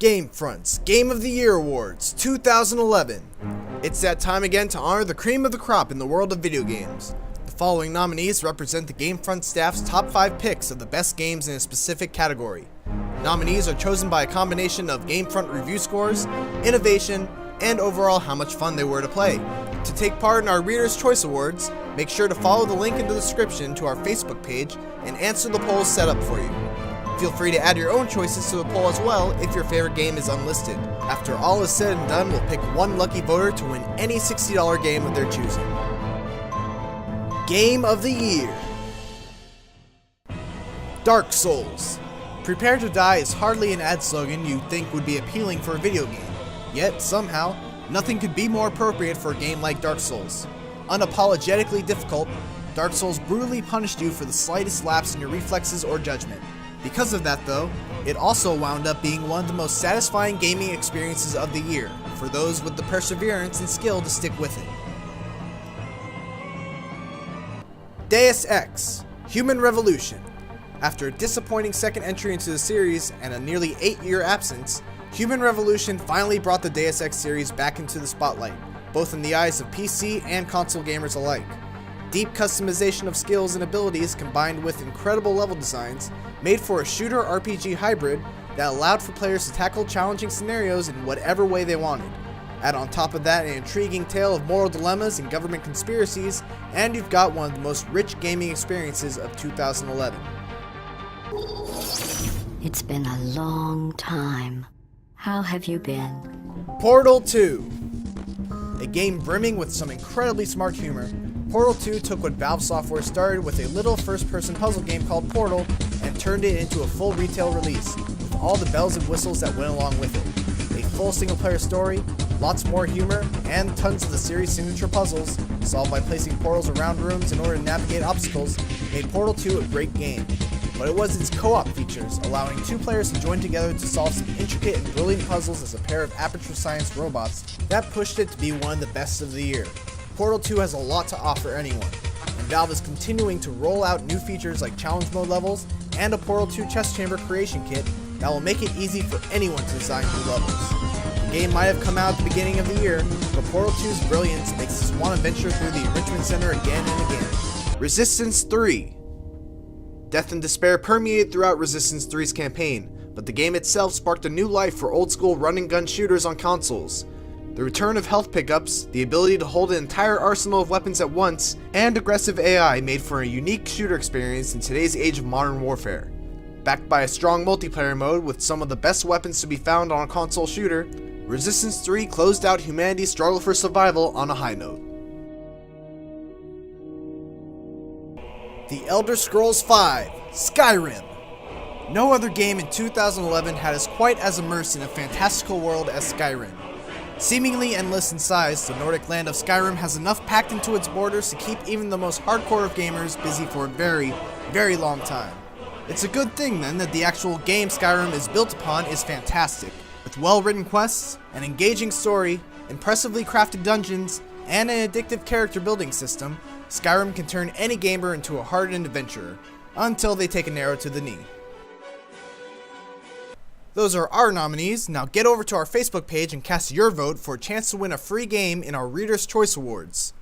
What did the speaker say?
GameFront's Game of the Year Awards 2011. It's that time again to honor the cream of the crop in the world of video games. The following nominees represent the GameFront staff's top 5 picks of the best games in a specific category. Nominees are chosen by a combination of GameFront review scores, innovation, and overall how much fun they were to play. To take part in our Reader's Choice Awards, make sure to follow the link in the description to our Facebook page and answer the polls set up for you. Feel free to add your own choices to the poll as well if your favorite game is unlisted. After all is said and done, we'll pick one lucky voter to win any $60 game of their choosing. Game of the Year: Dark Souls. Prepare to die is hardly an ad slogan you'd think would be appealing for a video game. Yet, somehow, nothing could be more appropriate for a game like Dark Souls. Unapologetically difficult, Dark Souls brutally punished you for the slightest lapse in your reflexes or judgment. Because of that though, it also wound up being one of the most satisfying gaming experiences of the year, for those with the perseverance and skill to stick with it. Deus Ex: Human Revolution. After a disappointing second entry into the series and a nearly 8-year absence, Human Revolution finally brought the Deus Ex series back into the spotlight, both in the eyes of PC and console gamers alike. Deep customization of skills and abilities combined with incredible level designs made for a shooter RPG hybrid that allowed for players to tackle challenging scenarios in whatever way they wanted. Add on top of that an intriguing tale of moral dilemmas and government conspiracies, and you've got one of the most rich gaming experiences of 2011. It's been a long time. How have you been? Portal 2. A game brimming with some incredibly smart humor, Portal 2 took what Valve Software started with a little first-person puzzle game called Portal and turned it into a full retail release, with all the bells and whistles that went along with it. A full single-player story, lots more humor, and tons of the series' signature puzzles, solved by placing portals around rooms in order to navigate obstacles, made Portal 2 a great game. But it was its co-op features, allowing 2 players to join together to solve some intricate and brilliant puzzles as a pair of Aperture Science robots, that pushed it to be one of the best of the year. Portal 2 has a lot to offer anyone, and Valve is continuing to roll out new features like challenge mode levels and a Portal 2 chest chamber creation kit that will make it easy for anyone to design new levels. The game might have come out at the beginning of the year, but Portal 2's brilliance makes us want to venture through the Enrichment Center again and again. Resistance 3. Death and despair permeated throughout Resistance 3's campaign, but the game itself sparked a new life for old-school run-and-gun shooters on consoles. The return of health pickups, the ability to hold an entire arsenal of weapons at once, and aggressive AI made for a unique shooter experience in today's age of modern warfare. Backed by a strong multiplayer mode with some of the best weapons to be found on a console shooter, Resistance 3 closed out humanity's struggle for survival on a high note. The Elder Scrolls V: Skyrim. No other game in 2011 had us quite as immersed in a fantastical world as Skyrim. Seemingly endless in size, the Nordic land of Skyrim has enough packed into its borders to keep even the most hardcore of gamers busy for a very, very long time. It's a good thing then that the actual game Skyrim is built upon is fantastic. With well-written quests, an engaging story, impressively crafted dungeons, and an addictive character building system, Skyrim can turn any gamer into a hardened adventurer, until they take an arrow to the knee. Those are our nominees. Now get over to our Facebook page and cast your vote for a chance to win a free game in our Reader's Choice Awards.